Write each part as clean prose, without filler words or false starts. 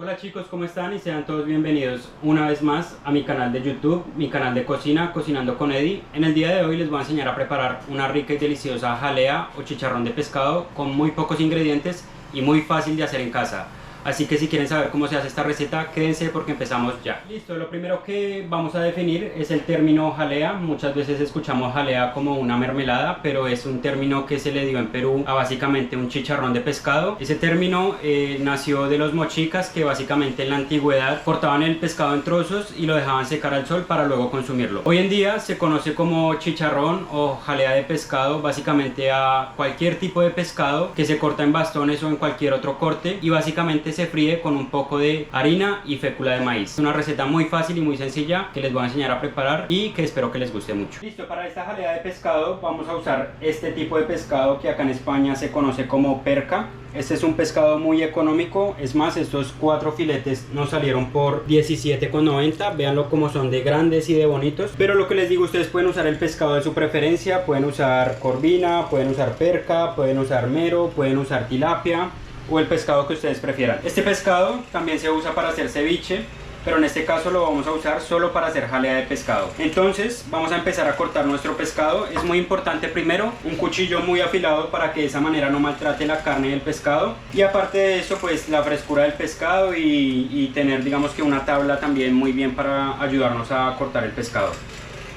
Hola chicos, ¿cómo están? Y sean todos bienvenidos una vez más a mi canal de YouTube, mi canal de cocina, Cocinando con Eddie. En el día de hoy les voy a enseñar a preparar una rica y deliciosa jalea o chicharrón de pescado con muy pocos ingredientes y muy fácil de hacer en casa. Así que si quieren saber cómo se hace esta receta, quédense porque empezamos ya. Listo, lo primero que vamos a definir es el término jalea. Muchas veces escuchamos jalea como una mermelada, pero es un término que se le dio en Perú a básicamente un chicharrón de pescado. Ese término nació de los mochicas, que básicamente en la antigüedad cortaban el pescado en trozos y lo dejaban secar al sol para luego consumirlo. Hoy en día se conoce como chicharrón o jalea de pescado básicamente a cualquier tipo de pescado que se corta en bastones o en cualquier otro corte y básicamente se fríe con un poco de harina y fécula de maíz. Es una receta muy fácil y muy sencilla que les voy a enseñar a preparar y que espero que les guste mucho. Listo, para esta jalea de pescado vamos a usar este tipo de pescado que acá en España se conoce como perca. Este es un pescado muy económico, es más, estos 4 filetes nos salieron por 17,90. Véanlo como son de grandes y de bonitos. Pero lo que les digo, ustedes pueden usar el pescado de su preferencia, pueden usar corvina, pueden usar perca, pueden usar mero, pueden usar tilapia o el pescado que ustedes prefieran. Este pescado también se usa para hacer ceviche, pero en este caso lo vamos a usar solo para hacer jalea de pescado. Entonces vamos a empezar a cortar nuestro pescado. Es muy importante primero un cuchillo muy afilado para que de esa manera no maltrate la carne del pescado, y aparte de eso pues la frescura del pescado y tener digamos que una tabla también muy bien para ayudarnos a cortar el pescado.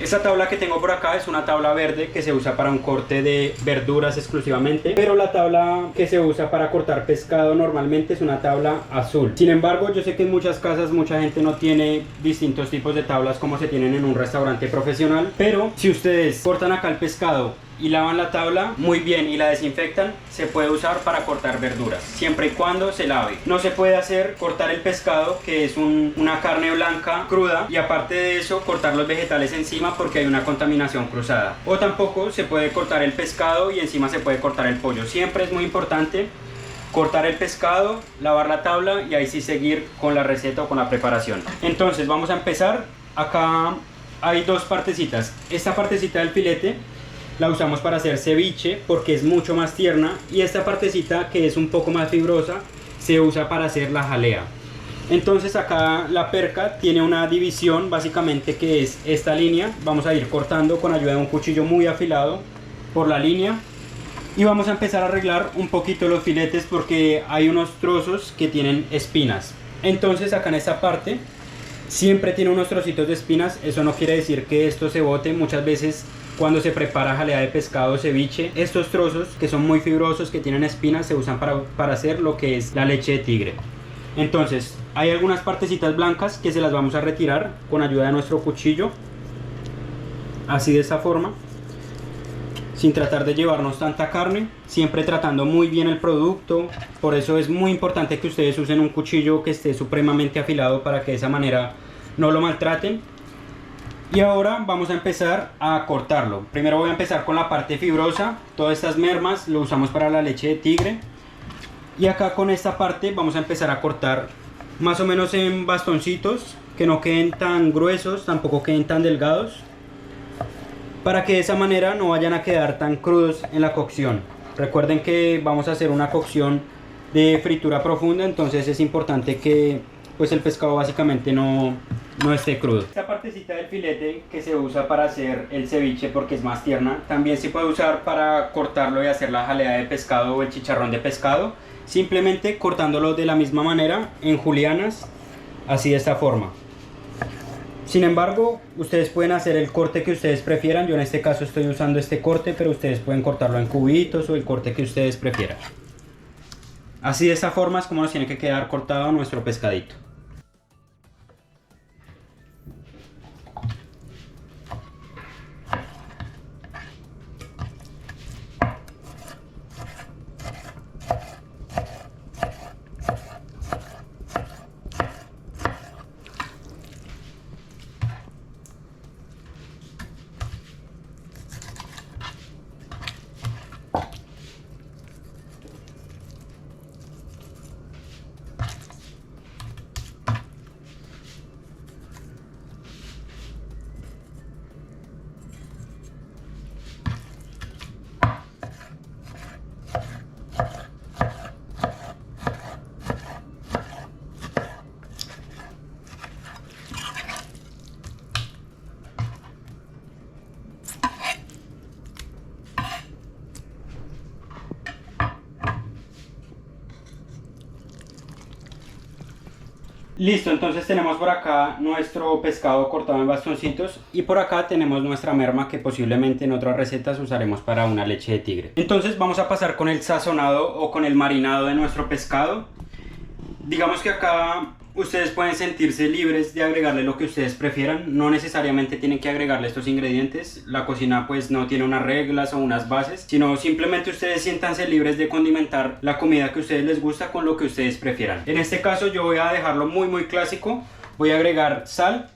Esta tabla que tengo por acá es una tabla verde que se usa para un corte de verduras exclusivamente, pero la tabla que se usa para cortar pescado normalmente es una tabla azul. Sin embargo, yo sé que en muchas casas mucha gente no tiene distintos tipos de tablas como se tienen en un restaurante profesional, pero si ustedes cortan acá el pescado y lavan la tabla muy bien y la desinfectan, se puede usar para cortar verduras, siempre y cuando se lave. No se puede hacer cortar el pescado, que es una carne blanca cruda, y aparte de eso cortar los vegetales encima porque hay una contaminación cruzada. O tampoco se puede cortar el pescado y encima se puede cortar el pollo. Siempre es muy importante cortar el pescado, lavar la tabla y ahí sí seguir con la receta o con la preparación. Entonces vamos a empezar. Acá hay dos partecitas. Esta partecita del filete la usamos para hacer ceviche porque es mucho más tierna, y esta partecita que es un poco más fibrosa se usa para hacer la jalea. Entonces acá la perca tiene una división básicamente que es esta línea. Vamos a ir cortando con ayuda de un cuchillo muy afilado por la línea y vamos a empezar a arreglar un poquito los filetes porque hay unos trozos que tienen espinas. Entonces acá en esta parte siempre tiene unos trocitos de espinas. Eso no quiere decir que esto se bote. Muchas veces cuando se prepara jalea de pescado o ceviche, estos trozos que son muy fibrosos, que tienen espinas, se usan para hacer lo que es la leche de tigre. Entonces hay algunas partecitas blancas que se las vamos a retirar con ayuda de nuestro cuchillo, así de esta forma, sin tratar de llevarnos tanta carne, siempre tratando muy bien el producto. Por eso es muy importante que ustedes usen un cuchillo que esté supremamente afilado para que de esa manera no lo maltraten. Y ahora vamos a empezar a cortarlo. Primero voy a empezar con la parte fibrosa. Todas estas mermas lo usamos para la leche de tigre. Y acá con esta parte vamos a empezar a cortar más o menos en bastoncitos, que no queden tan gruesos, tampoco queden tan delgados, para que de esa manera no vayan a quedar tan crudos en la cocción. Recuerden que vamos a hacer una cocción de fritura profunda, entonces es importante que pues el pescado básicamente no esté crudo. Esta partecita del filete que se usa para hacer el ceviche porque es más tierna, también se puede usar para cortarlo y hacer la jalea de pescado o el chicharrón de pescado, simplemente cortándolo de la misma manera en julianas, así de esta forma. Sin embargo, ustedes pueden hacer el corte que ustedes prefieran. Yo en este caso estoy usando este corte, pero ustedes pueden cortarlo en cubitos o el corte que ustedes prefieran. Así de esta forma es como nos tiene que quedar cortado nuestro pescadito. Listo, entonces tenemos por acá nuestro pescado cortado en bastoncitos y por acá tenemos nuestra merma que posiblemente en otras recetas usaremos para una leche de tigre. Entonces vamos a pasar con el sazonado o con el marinado de nuestro pescado. Digamos que acá ustedes pueden sentirse libres de agregarle lo que ustedes prefieran, no necesariamente tienen que agregarle estos ingredientes, la cocina pues no tiene unas reglas o unas bases, sino simplemente ustedes siéntanse libres de condimentar la comida que a ustedes les gusta con lo que ustedes prefieran. En este caso yo voy a dejarlo muy clásico, voy a agregar sal.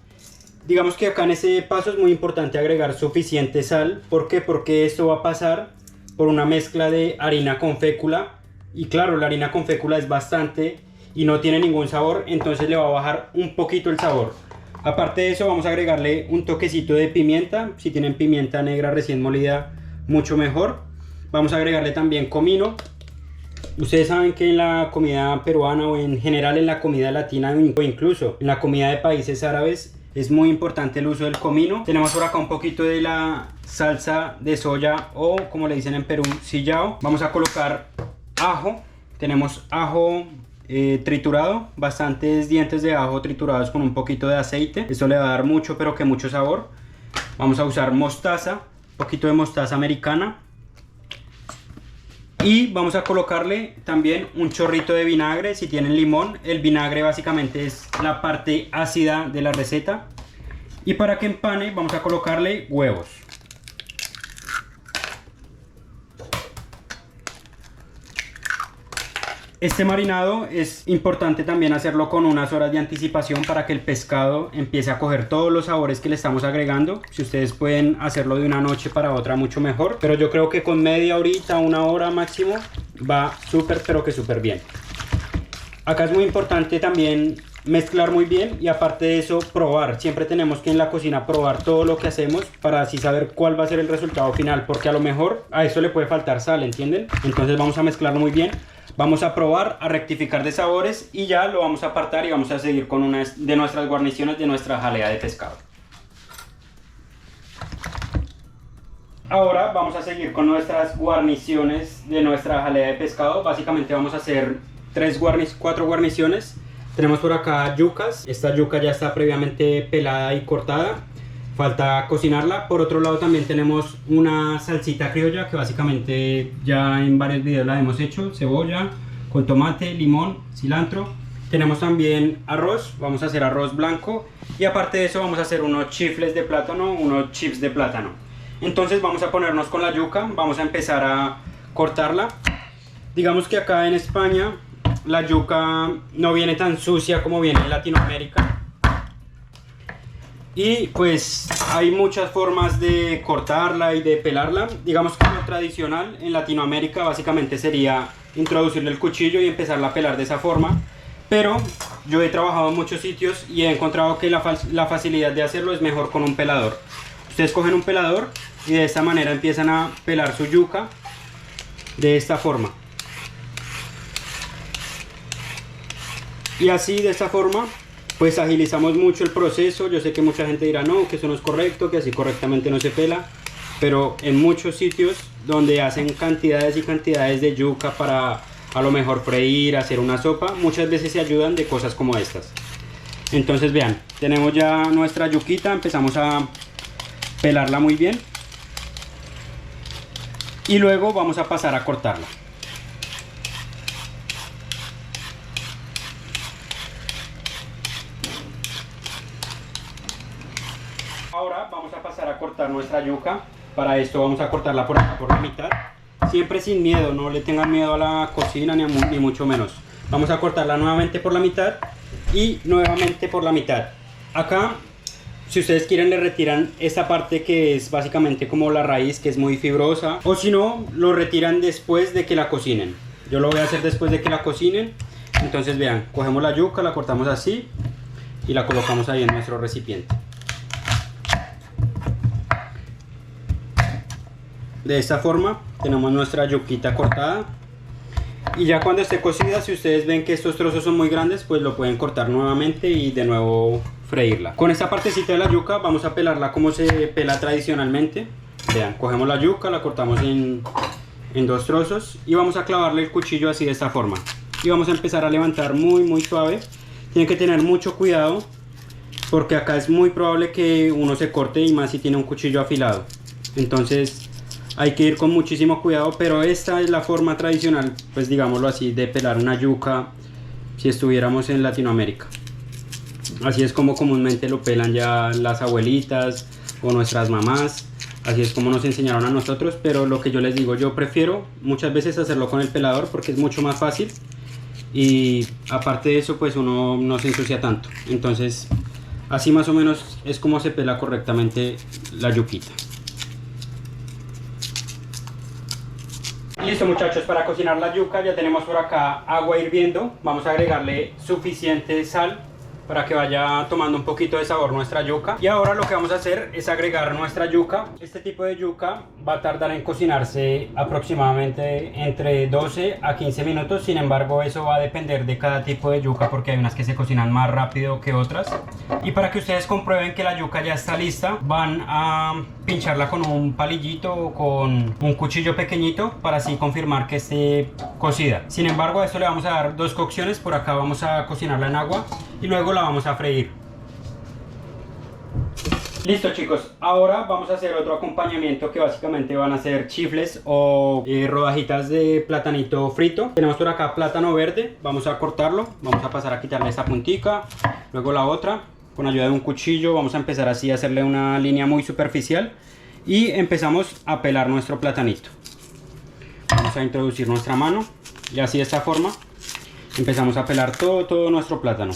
Digamos que acá en ese paso es muy importante agregar suficiente sal. ¿Por qué? Porque esto va a pasar por una mezcla de harina con fécula y claro, la harina con fécula es bastante y no tiene ningún sabor, entonces le va a bajar un poquito el sabor. Aparte de eso vamos a agregarle un toquecito de pimienta, si tienen pimienta negra recién molida mucho mejor. Vamos a agregarle también comino. Ustedes saben que en la comida peruana o en general en la comida latina o incluso en la comida de países árabes es muy importante el uso del comino. Tenemos por acá un poquito de la salsa de soya o como le dicen en Perú, sillao. Vamos a colocar ajo, tenemos ajo triturado, bastantes dientes de ajo triturados con un poquito de aceite, esto le va a dar mucho pero que mucho sabor. Vamos a usar mostaza, un poquito de mostaza americana y vamos a colocarle también un chorrito de vinagre. Si tienen limón, el vinagre básicamente es la parte ácida de la receta. Y para que empane vamos a colocarle huevos. Este marinado es importante también hacerlo con unas horas de anticipación para que el pescado empiece a coger todos los sabores que le estamos agregando. Si ustedes pueden hacerlo de una noche para otra mucho mejor, pero yo creo que con media horita, una hora máximo va súper pero que súper bien. Acá es muy importante también mezclar muy bien y aparte de eso probar. Siempre tenemos que en la cocina probar todo lo que hacemos para así saber cuál va a ser el resultado final, porque a lo mejor a eso le puede faltar sal, ¿entienden? Entonces vamos a mezclarlo muy bien. Vamos a probar, a rectificar de sabores y ya lo vamos a apartar y vamos a seguir con una de nuestras guarniciones de nuestra jalea de pescado. Ahora vamos a seguir con nuestras guarniciones de nuestra jalea de pescado. Básicamente vamos a hacer 4 guarniciones. Tenemos por acá yucas. Esta yuca ya está previamente pelada y cortada. Falta cocinarla. Por otro lado también tenemos una salsita criolla que básicamente ya en varios videos la hemos hecho. Cebolla con tomate, limón, cilantro. Tenemos también arroz. Vamos a hacer arroz blanco. Y aparte de eso vamos a hacer unos chifles de plátano, unos chips de plátano. Entonces vamos a ponernos con la yuca. Vamos a empezar a cortarla. Digamos que acá en España la yuca no viene tan sucia como viene en Latinoamérica. Y pues hay muchas formas de cortarla y de pelarla. Digamos que lo tradicional en Latinoamérica básicamente sería introducirle el cuchillo y empezarla a pelar de esa forma. Pero yo he trabajado en muchos sitios y he encontrado que la facilidad de hacerlo es mejor con un pelador. Ustedes cogen un pelador y de esta manera empiezan a pelar su yuca de esta forma. Y así de esta forma pues agilizamos mucho el proceso. Yo sé que mucha gente dirá no, que eso no es correcto, que así correctamente no se pela, pero en muchos sitios donde hacen cantidades y cantidades de yuca para a lo mejor freír, hacer una sopa, muchas veces se ayudan de cosas como estas. Entonces vean, tenemos ya nuestra yuquita, empezamos a pelarla muy bien y luego vamos a pasar a cortarla. Ahora vamos a pasar a cortar nuestra yuca. Para esto vamos a cortarla por acá por la mitad. Siempre sin miedo, no le tengan miedo a la cocina ni mucho menos. Vamos a cortarla nuevamente por la mitad y nuevamente por la mitad. Acá, si ustedes quieren, le retiran esta parte que es básicamente como la raíz, que es muy fibrosa. O si no, lo retiran después de que la cocinen. Yo lo voy a hacer después de que la cocinen. Entonces vean, cogemos la yuca, la cortamos así y la colocamos ahí en nuestro recipiente. De esta forma tenemos nuestra yuquita cortada y ya cuando esté cocida, si ustedes ven que estos trozos son muy grandes, pues lo pueden cortar nuevamente y de nuevo freírla. Con esta partecita de la yuca vamos a pelarla como se pela tradicionalmente. Vean, cogemos la yuca, la cortamos en 2 trozos y vamos a clavarle el cuchillo así de esta forma y vamos a empezar a levantar muy suave. Tienen que tener mucho cuidado porque acá es muy probable que uno se corte, y más si tiene un cuchillo afilado. Entonces hay que ir con muchísimo cuidado, pero esta es la forma tradicional, pues digámoslo así, de pelar una yuca si estuviéramos en Latinoamérica. Así es como comúnmente lo pelan ya las abuelitas o nuestras mamás. Así es como nos enseñaron a nosotros, pero lo que yo les digo, yo prefiero muchas veces hacerlo con el pelador porque es mucho más fácil, y aparte de eso pues uno no se ensucia tanto. Entonces así más o menos es como se pela correctamente la yuquita. Listo muchachos, para cocinar la yuca ya tenemos por acá agua hirviendo. Vamos a agregarle suficiente sal para que vaya tomando un poquito de sabor nuestra yuca. Y ahora lo que vamos a hacer es agregar nuestra yuca. Este tipo de yuca va a tardar en cocinarse aproximadamente entre 12 a 15 minutos. Sin embargo, eso va a depender de cada tipo de yuca porque hay unas que se cocinan más rápido que otras. Y para que ustedes comprueben que la yuca ya está lista, van a pincharla con un palillito o con un cuchillo pequeñito para así confirmar que esté cocida. Sin embargo, a esto le vamos a dar dos cocciones. Por acá vamos a cocinarla en agua y luego la vamos a freír. Listo chicos, ahora vamos a hacer otro acompañamiento que básicamente van a ser chifles o rodajitas de platanito frito. Tenemos por acá plátano verde, vamos a cortarlo, vamos a pasar a quitarle esta puntica, luego la otra. Con ayuda de un cuchillo vamos a empezar así a hacerle una línea muy superficial y empezamos a pelar nuestro platanito. Vamos a introducir nuestra mano y así de esta forma empezamos a pelar todo nuestro plátano.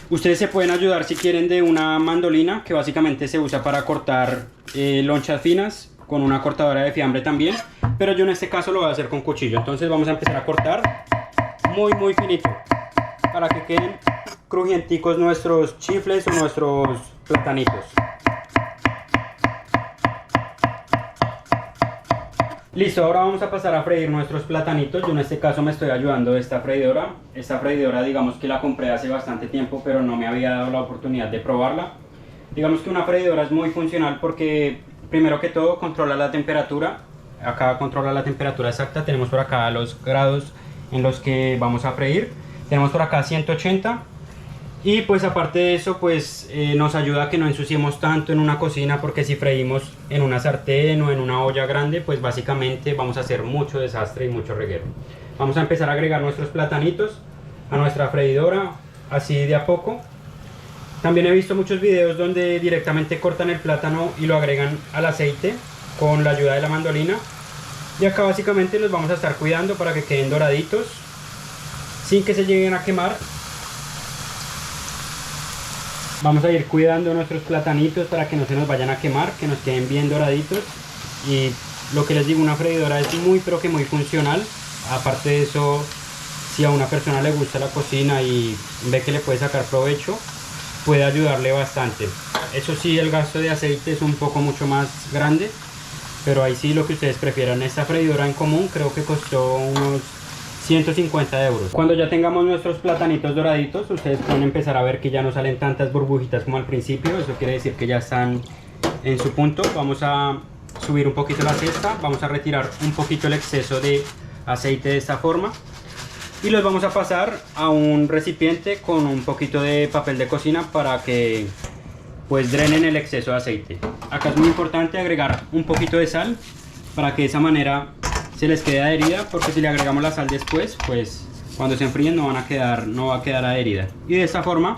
Ustedes se pueden ayudar si quieren de una mandolina que básicamente se usa para cortar lonchas finas, con una cortadora de fiambre también, pero yo en este caso lo voy a hacer con cuchillo. Entonces vamos a empezar a cortar muy finito para que queden crujienticos nuestros chifles o nuestros platanitos. Listo, ahora vamos a pasar a freír nuestros platanitos. Yo en este caso me estoy ayudando de esta freidora. Esta freidora digamos que la compré hace bastante tiempo, pero no me había dado la oportunidad de probarla. Digamos que una freidora es muy funcional porque primero que todo controla la temperatura. Acá controla la temperatura exacta. Tenemos por acá los grados en los que vamos a freír. Tenemos por acá 180. Y pues aparte de eso pues nos ayuda a que no ensuciemos tanto en una cocina, porque si freímos en una sartén o en una olla grande pues básicamente vamos a hacer mucho desastre y mucho reguero. Vamos a empezar a agregar nuestros platanitos a nuestra freidora así de a poco. También he visto muchos videos donde directamente cortan el plátano y lo agregan al aceite con la ayuda de la mandolina, y acá básicamente los vamos a estar cuidando para que queden doraditos sin que se lleguen a quemar. Vamos a ir cuidando nuestros platanitos para que no se nos vayan a quemar, que nos queden bien doraditos. Y lo que les digo, una freidora es muy pero que muy funcional. Aparte de eso, si a una persona le gusta la cocina y ve que le puede sacar provecho, puede ayudarle bastante. Eso sí, el gasto de aceite es un poco mucho más grande, pero ahí sí lo que ustedes prefieran. Esta freidora en común creo que costó unos 150 euros. Cuando ya tengamos nuestros platanitos doraditos, ustedes pueden empezar a ver que ya no salen tantas burbujitas como al principio. Eso quiere decir que ya están en su punto. Vamos a subir un poquito la cesta, vamos a retirar un poquito el exceso de aceite de esta forma y los vamos a pasar a un recipiente con un poquito de papel de cocina para que pues drenen el exceso de aceite. Acá es muy importante agregar un poquito de sal para que de esa manera se les quede adherida, porque si le agregamos la sal después, pues cuando se enfríen no va a quedar adherida. Y de esta forma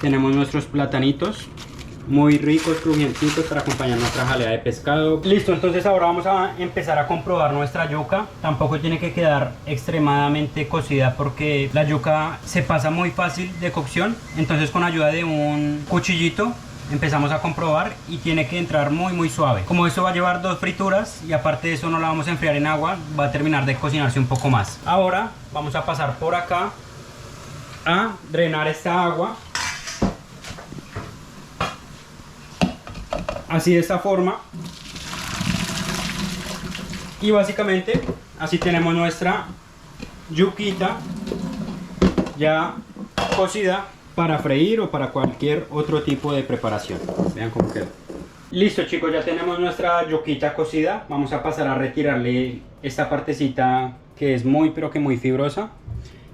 tenemos nuestros platanitos muy ricos, crujientitos para acompañar nuestra jalea de pescado. Listo, entonces ahora vamos a empezar a comprobar nuestra yuca. Tampoco tiene que quedar extremadamente cocida porque la yuca se pasa muy fácil de cocción. Entonces con ayuda de un cuchillito empezamos a comprobar y tiene que entrar muy suave. Como esto va a llevar dos frituras y aparte de eso no la vamos a enfriar en agua, va a terminar de cocinarse un poco más. Ahora vamos a pasar por acá a drenar esta agua. Así de esta forma. Y básicamente así tenemos nuestra yuquita ya cocida para freír o para cualquier otro tipo de preparación. Vean cómo quedó. Listo chicos, ya tenemos nuestra yuquita cocida. Vamos a pasar a retirarle esta partecita que es muy pero que muy fibrosa.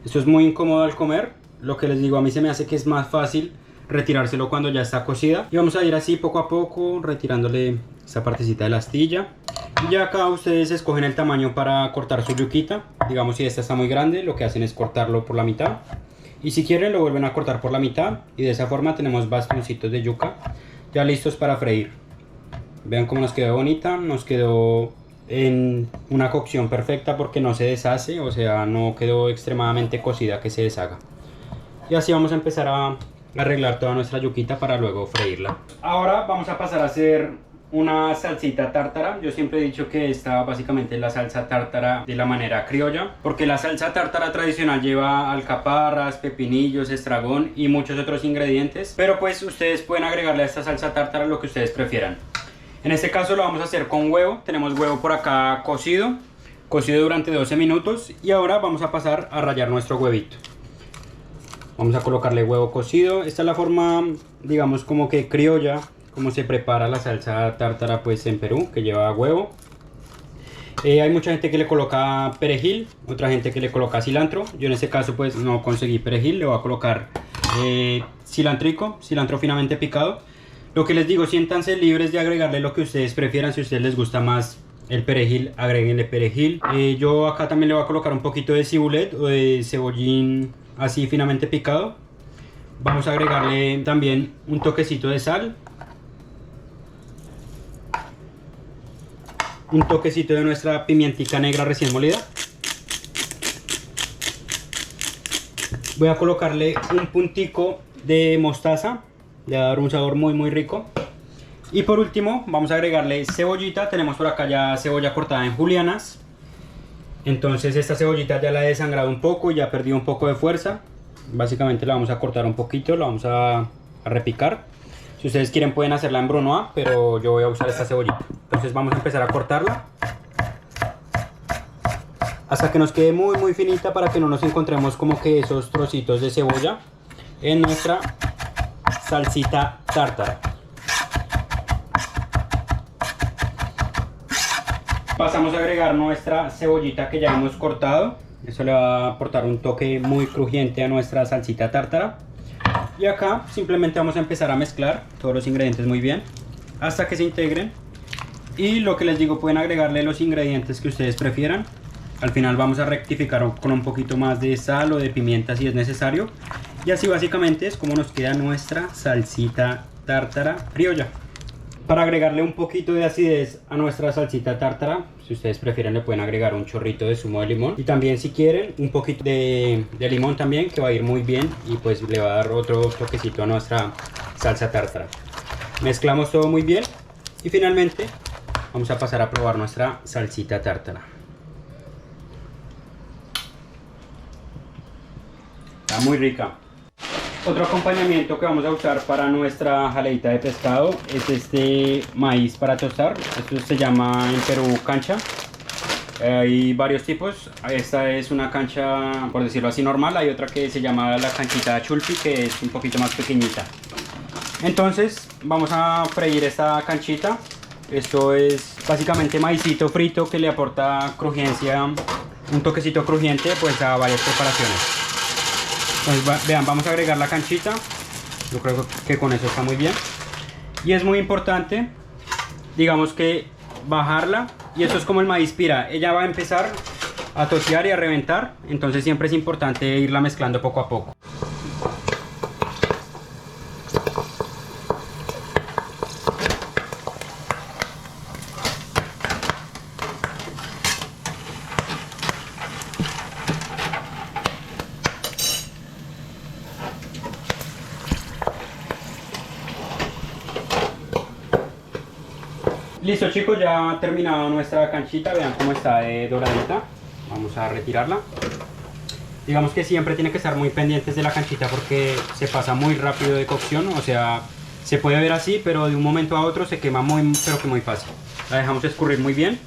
Esto es muy incómodo al comer lo que les digo, a mí se me hace que es más fácil retirárselo cuando ya está cocida. Y vamos a ir así poco a poco retirándole esa partecita de la astilla. Y ya acá ustedes escogen el tamaño para cortar su yuquita. Digamos, si esta está muy grande, lo que hacen es cortarlo por la mitad. Y si quieren lo vuelven a cortar por la mitad. Y de esa forma tenemos bastoncitos de yuca ya listos para freír. Vean cómo nos quedó bonita. Nos quedó en una cocción perfecta porque no se deshace. O sea, no quedó extremadamente cocida que se deshaga. Y así vamos a empezar a arreglar toda nuestra yuquita para luego freírla. Ahora vamos a pasar a hacer una salsita tártara. Yo siempre he dicho que esta básicamente es la salsa tártara de la manera criolla, porque la salsa tártara tradicional lleva alcaparras, pepinillos, estragón y muchos otros ingredientes, pero pues ustedes pueden agregarle a esta salsa tártara lo que ustedes prefieran. En este caso lo vamos a hacer con huevo. Tenemos huevo por acá cocido durante 12 minutos y ahora vamos a pasar a rallar nuestro huevito. Vamos a colocarle huevo cocido. Esta es la forma, digamos, como que criolla, como se prepara la salsa tártara pues en Perú, que lleva huevo. Hay mucha gente que le coloca perejil, otra gente que le coloca cilantro. Yo en este caso pues no conseguí perejil, le voy a colocar cilantro finamente picado. Lo que les digo, siéntanse libres de agregarle lo que ustedes prefieran. Si a ustedes les gusta más el perejil, agréguenle perejil. Yo acá también le voy a colocar un poquito de cibulet o de cebollín así finamente picado. Vamos a agregarle también un toquecito de sal, un toquecito de nuestra pimientica negra recién molida. Voy a colocarle un puntico de mostaza, le va a dar un sabor muy rico. Y por último vamos a agregarle cebollita. Tenemos por acá ya cebolla cortada en julianas. Entonces esta cebollita ya la he desangrado un poco y ya ha perdido un poco de fuerza. Básicamente la vamos a cortar un poquito, la vamos a repicar. Si ustedes quieren pueden hacerla en brunoise, pero yo voy a usar esta cebollita. Entonces vamos a empezar a cortarla hasta que nos quede muy finita, para que no nos encontremos como que esos trocitos de cebolla en nuestra salsita tártara. Pasamos a agregar nuestra cebollita que ya hemos cortado. Eso le va a aportar un toque muy crujiente a nuestra salsita tártara. Y acá simplemente vamos a empezar a mezclar todos los ingredientes muy bien hasta que se integren. Y lo que les digo, pueden agregarle los ingredientes que ustedes prefieran. Al final vamos a rectificar con un poquito más de sal o de pimienta si es necesario. Y así básicamente es como nos queda nuestra salsita tártara criolla. Para agregarle un poquito de acidez a nuestra salsita tártara, si ustedes prefieren le pueden agregar un chorrito de zumo de limón. Y también si quieren un poquito de limón también, que va a ir muy bien y pues le va a dar otro toquecito a nuestra salsa tártara. Mezclamos todo muy bien y finalmente vamos a pasar a probar nuestra salsita tártara. Está muy rica. Otro acompañamiento que vamos a usar para nuestra jaleita de pescado es este maíz para tostar. Esto se llama en Perú cancha. Hay varios tipos. Esta es una cancha, por decirlo así, normal. Hay otra que se llama la canchita chulpi, que es un poquito más pequeñita. Entonces vamos a freír esta canchita. Esto es básicamente maicito frito que le aporta crujencia, un toquecito crujiente pues a varias preparaciones. Entonces, vean, vamos a agregar la canchita. Yo creo que con eso está muy bien. Y es muy importante, digamos, que bajarla. Y esto es como el maíz pira. Ella va a empezar a totear y a reventar. Entonces siempre es importante irla mezclando poco a poco. Listo chicos, ya ha terminado nuestra canchita, vean cómo está de doradita. Vamos a retirarla. Digamos que siempre tiene que estar muy pendientes de la canchita porque se pasa muy rápido de cocción, o sea, se puede ver así, pero de un momento a otro se quema pero que muy fácil. La dejamos escurrir muy bien.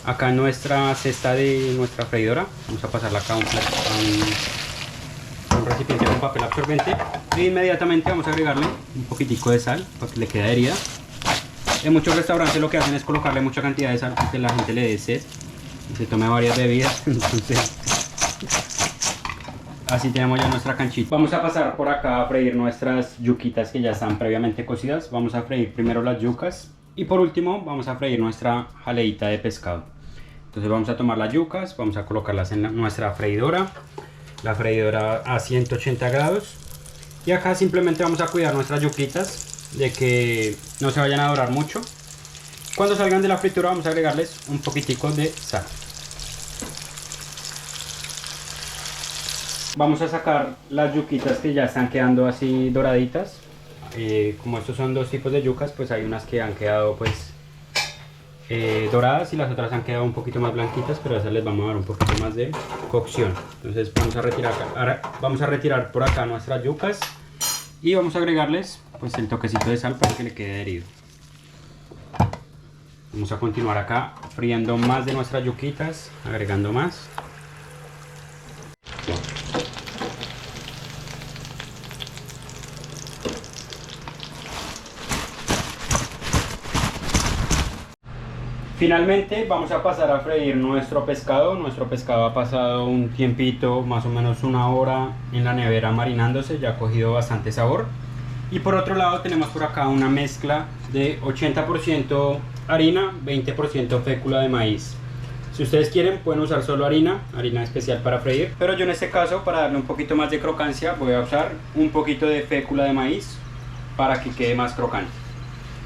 Acá en nuestra cesta de nuestra freidora, vamos a pasarla acá a un recipiente con papel absorbente. E inmediatamente vamos a agregarle un poquitico de sal para que le quede herida. En muchos restaurantes lo que hacen es colocarle mucha cantidad de sal para que la gente le dé sed y se tome varias bebidas. Entonces Así tenemos ya nuestra canchita. Vamos a pasar por acá a freír nuestras yuquitas que ya están previamente cocidas. Vamos a freír primero las yucas y por último vamos a freír nuestra jaleita de pescado. Entonces vamos a tomar las yucas, vamos a colocarlas en nuestra freidora. La freidora a 180 grados. Y acá simplemente vamos a cuidar nuestras yuquitas de que no se vayan a dorar mucho. Cuando salgan de la fritura vamos a agregarles un poquitico de sal. Vamos a sacar las yuquitas que ya están quedando así doraditas. Como estos son dos tipos de yucas, pues hay unas que han quedado pues doradas y las otras han quedado un poquito más blanquitas, pero a esas les vamos a dar un poquito más de cocción. Entonces vamos a retirar por acá nuestras yucas y vamos a agregarles pues el toquecito de sal para que le quede adherido. Vamos a continuar acá friendo más de nuestras yuquitas, agregando más. Finalmente vamos a pasar a freír nuestro pescado. Nuestro pescado ha pasado un tiempito, más o menos una hora en la nevera marinándose, ya ha cogido bastante sabor. Y por otro lado tenemos por acá una mezcla de 80% harina, 20% fécula de maíz. Si ustedes quieren pueden usar solo harina especial para freír, pero yo en este caso, para darle un poquito más de crocancia, voy a usar un poquito de fécula de maíz para que quede más crocante.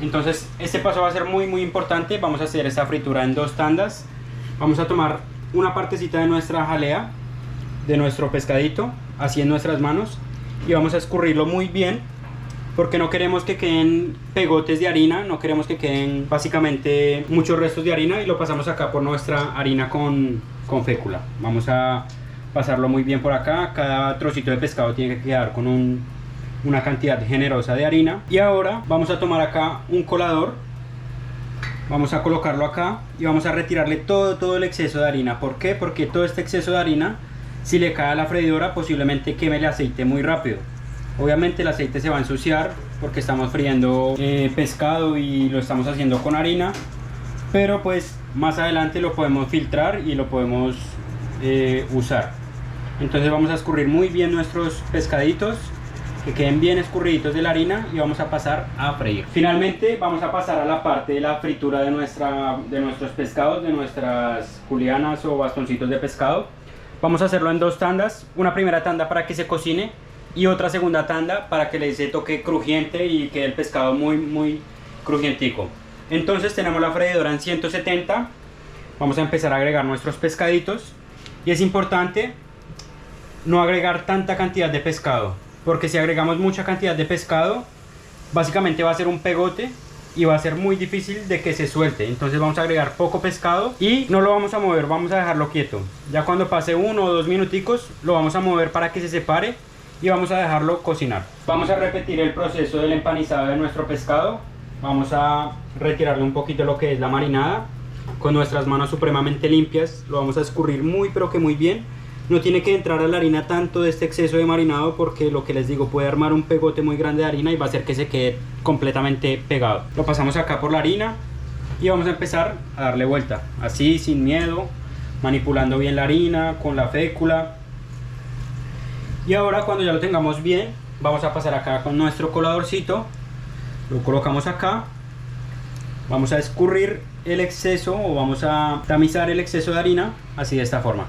Entonces este paso va a ser muy importante. Vamos a hacer esta fritura en dos tandas. Vamos a tomar una partecita de nuestra jalea, de nuestro pescadito, así en nuestras manos, y vamos a escurrirlo muy bien, porque no queremos que queden pegotes de harina, no queremos que queden básicamente muchos restos de harina, y lo pasamos acá por nuestra harina con fécula. Vamos a pasarlo muy bien por acá. Cada trocito de pescado tiene que quedar con una cantidad generosa de harina. Y ahora vamos a tomar acá un colador, vamos a colocarlo acá y vamos a retirarle todo el exceso de harina. ¿Por qué? Porque todo este exceso de harina, si le cae a la freidora, posiblemente queme el aceite muy rápido. Obviamente el aceite se va a ensuciar porque estamos friendo pescado y lo estamos haciendo con harina, pero pues más adelante lo podemos filtrar y lo podemos usar. Entonces vamos a escurrir muy bien nuestros pescaditos, que queden bien escurriditos de la harina, y vamos a pasar a freír. Finalmente vamos a pasar a la parte de la fritura de nuestros pescados, de nuestras julianas o bastoncitos de pescado. Vamos a hacerlo en dos tandas, una primera tanda para que se cocine y otra segunda tanda para que le dé toque crujiente y quede el pescado muy crujientico. Entonces tenemos la freidora en 170, vamos a empezar a agregar nuestros pescaditos, y es importante no agregar tanta cantidad de pescado, porque si agregamos mucha cantidad de pescado, básicamente va a ser un pegote y va a ser muy difícil de que se suelte. Entonces vamos a agregar poco pescado y no lo vamos a mover, vamos a dejarlo quieto. Ya cuando pase 1 o 2 minuticos lo vamos a mover para que se separe y vamos a dejarlo cocinar. Vamos a repetir el proceso del empanizado de nuestro pescado. Vamos a retirarle un poquito lo que es la marinada. Con nuestras manos supremamente limpias lo vamos a escurrir pero que muy bien. No tiene que entrar a la harina tanto de este exceso de marinado, porque lo que les digo, puede armar un pegote muy grande de harina y va a hacer que se quede completamente pegado. Lo pasamos acá por la harina y vamos a empezar a darle vuelta, así sin miedo, manipulando bien la harina con la fécula. Y ahora, cuando ya lo tengamos bien, vamos a pasar acá con nuestro coladorcito, lo colocamos acá, vamos a escurrir el exceso o vamos a tamizar el exceso de harina, así de esta forma.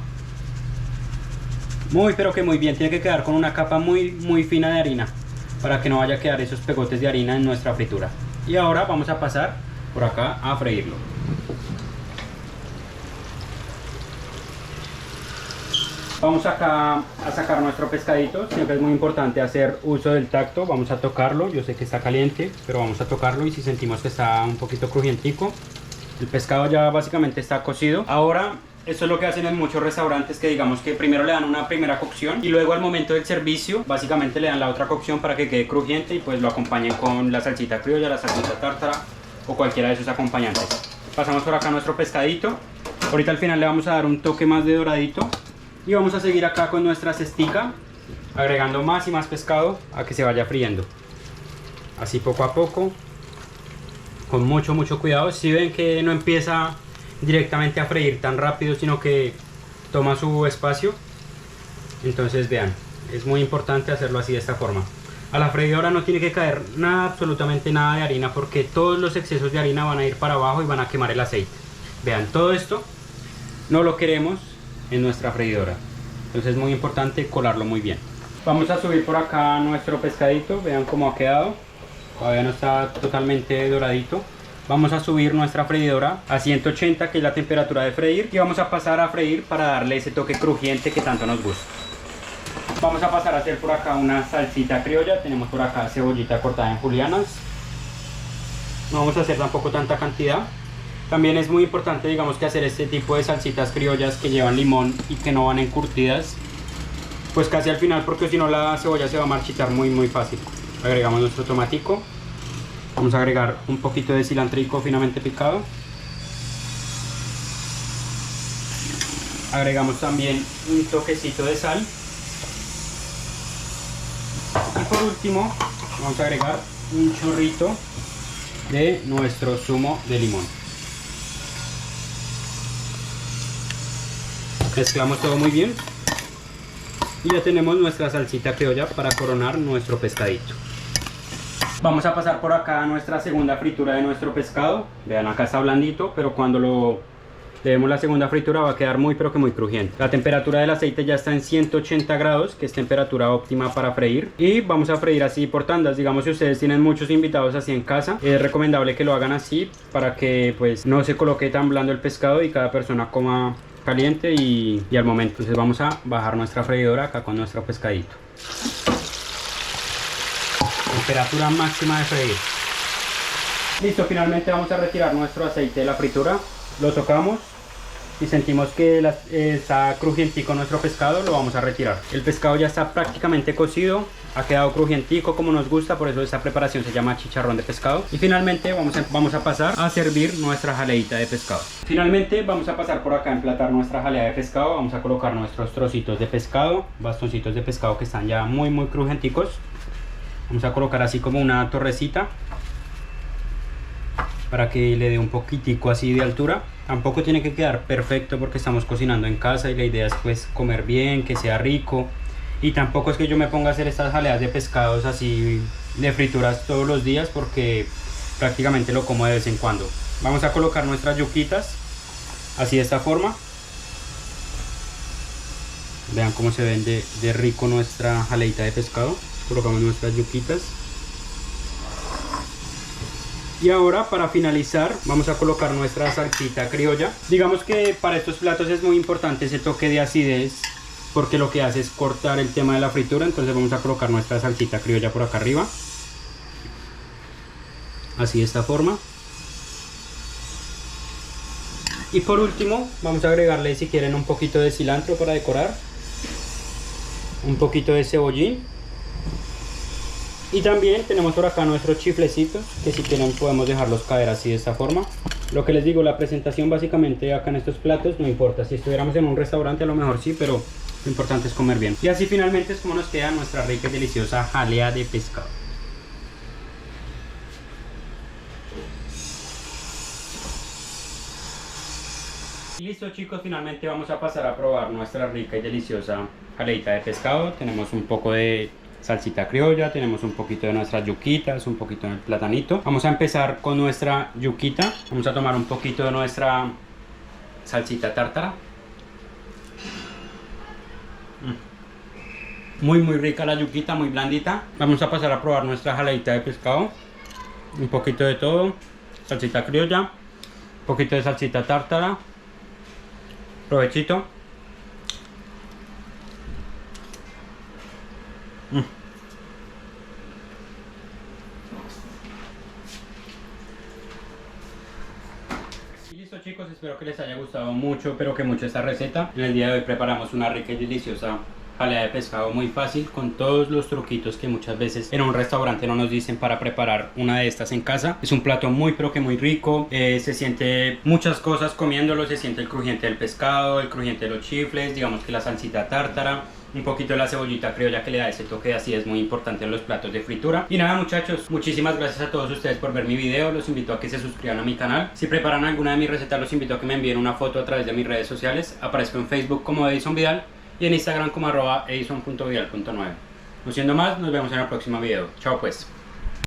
Pero que muy bien, tiene que quedar con una capa muy fina de harina para que no vaya a quedar esos pegotes de harina en nuestra fritura. Y ahora vamos a pasar por acá a freírlo. Vamos acá a sacar nuestro pescadito. Siempre es muy importante hacer uso del tacto. Vamos a tocarlo, yo sé que está caliente, pero vamos a tocarlo, y si sentimos que está un poquito crujientico, el pescado ya básicamente está cocido. Ahora, esto es lo que hacen en muchos restaurantes, que digamos que primero le dan una primera cocción y luego al momento del servicio básicamente le dan la otra cocción para que quede crujiente, y pues lo acompañen con la salsita criolla, la salsita tártara o cualquiera de sus acompañantes. Pasamos por acá nuestro pescadito. Ahorita al final le vamos a dar un toque más de doradito y vamos a seguir acá con nuestra cestica, agregando más y más pescado a que se vaya friendo. Así poco a poco, con mucho cuidado. Si ven que no empieza directamente a freír tan rápido, sino que toma su espacio, Entonces vean, es muy importante hacerlo así de esta forma. A la freidora no tiene que caer nada, absolutamente nada de harina, porque todos los excesos de harina van a ir para abajo y van a quemar el aceite. Vean, todo esto no lo queremos en nuestra freidora. Entonces es muy importante colarlo muy bien. Vamos a subir por acá nuestro pescadito, vean cómo ha quedado. Todavía no está totalmente doradito. Vamos a subir nuestra freidora a 180, que es la temperatura de freír, y vamos a pasar a freír para darle ese toque crujiente que tanto nos gusta. Vamos a pasar a hacer por acá una salsita criolla. Tenemos por acá cebollita cortada en julianas. No vamos a hacer tampoco tanta cantidad. También es muy importante, digamos, que hacer este tipo de salsitas criollas que llevan limón y que no van encurtidas, pues casi al final, porque si no la cebolla se va a marchitar muy fácil. Agregamos nuestro tomatico. Vamos a agregar un poquito de cilantrico finamente picado. Agregamos también un toquecito de sal. Y por último vamos a agregar un chorrito de nuestro zumo de limón. Mezclamos todo muy bien y ya tenemos nuestra salsita criolla para coronar nuestro pescadito. Vamos a pasar por acá a nuestra segunda fritura de nuestro pescado. Vean, acá está blandito, pero cuando le demos la segunda fritura va a quedar muy pero que muy crujiente. La temperatura del aceite ya está en 180 grados, que es temperatura óptima para freír. Y vamos a freír así por tandas. Digamos, si ustedes tienen muchos invitados así en casa, es recomendable que lo hagan así para que pues no se coloque tan blando el pescado y cada persona coma caliente y al momento. Entonces vamos a bajar nuestra freidora acá con nuestro pescadito. Temperatura máxima de freír. Listo, finalmente vamos a retirar nuestro aceite de la fritura. Lo tocamos y sentimos que está crujientico nuestro pescado, lo vamos a retirar. El pescado ya está prácticamente cocido, ha quedado crujientico como nos gusta, por eso esta preparación se llama chicharrón de pescado. Y finalmente vamos a pasar a servir nuestra jaleita de pescado. Finalmente vamos a pasar por acá a emplatar nuestra jalea de pescado. Vamos a colocar nuestros trocitos de pescado, bastoncitos de pescado que están ya muy crujienticos. Vamos a colocar así como una torrecita para que le dé un poquitico así de altura. Tampoco tiene que quedar perfecto porque estamos cocinando en casa y la idea es pues comer bien, que sea rico. Y tampoco es que yo me ponga a hacer estas jaleas de pescados así de frituras todos los días, porque prácticamente lo como de vez en cuando. Vamos a colocar nuestras yuquitas así de esta forma. Vean cómo se ven de rico nuestra jaleita de pescado. Colocamos nuestras yuquitas. Y ahora, para finalizar, vamos a colocar nuestra salsita criolla. Digamos que para estos platos es muy importante ese toque de acidez, porque lo que hace es cortar el tema de la fritura. Entonces vamos a colocar nuestra salsita criolla por acá arriba, así de esta forma. Y por último vamos a agregarle, si quieren, un poquito de cilantro para decorar, un poquito de cebollín. Y también tenemos por acá nuestros chiflecitos, que si quieren podemos dejarlos caer así de esta forma. Lo que les digo, la presentación básicamente acá en estos platos no importa. Si estuviéramos en un restaurante a lo mejor sí, pero lo importante es comer bien. Y así finalmente es como nos queda nuestra rica y deliciosa jalea de pescado. Y listo, chicos, finalmente vamos a pasar a probar nuestra rica y deliciosa jaleita de pescado. Tenemos un poco de salsita criolla, tenemos un poquito de nuestras yuquitas, un poquito del platanito. Vamos a empezar con nuestra yuquita. Vamos a tomar un poquito de nuestra salsita tártara. Muy rica la yuquita, muy blandita. Vamos a pasar a probar nuestra jaleita de pescado. Un poquito de todo, salsita criolla, un poquito de salsita tártara. Provechito. Y listo, chicos, espero que les haya gustado mucho, pero que mucho esta receta. En el día de hoy preparamos una rica y deliciosa jalea de pescado muy fácil, con todos los truquitos que muchas veces en un restaurante no nos dicen para preparar una de estas en casa. Es un plato muy pero que muy rico, se siente muchas cosas comiéndolo, se siente el crujiente del pescado, el crujiente de los chifles, digamos que la salsita tártara, un poquito de la cebollita criolla que le da ese toque así, es muy importante en los platos de fritura. Y nada, muchachos, muchísimas gracias a todos ustedes por ver mi video. Los invito a que se suscriban a mi canal. Si preparan alguna de mis recetas, los invito a que me envíen una foto a través de mis redes sociales. Aparezco en Facebook como Edison Vidal y en Instagram como @edison.vidal.9. No siendo más, nos vemos en el próximo video. Chao pues.